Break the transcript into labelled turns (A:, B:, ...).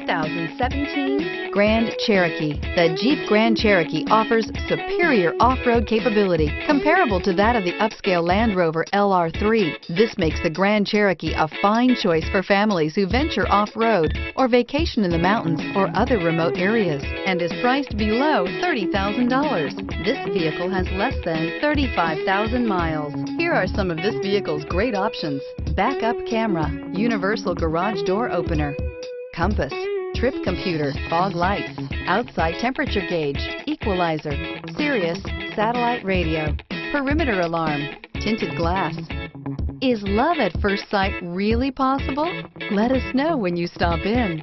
A: 2017 Grand Cherokee. The Jeep Grand Cherokee offers superior off-road capability comparable to that of the upscale Land Rover LR3. This makes the Grand Cherokee a fine choice for families who venture off-road or vacation in the mountains or other remote areas, and is priced below $30,000. This vehicle has less than 35,000 miles. Here are some of this vehicle's great options: backup camera, universal garage door opener, compass, trip computer, fog lights, outside temperature gauge, equalizer, Sirius satellite radio, perimeter alarm, tinted glass. Is love at first sight really possible? Let us know when you stop in.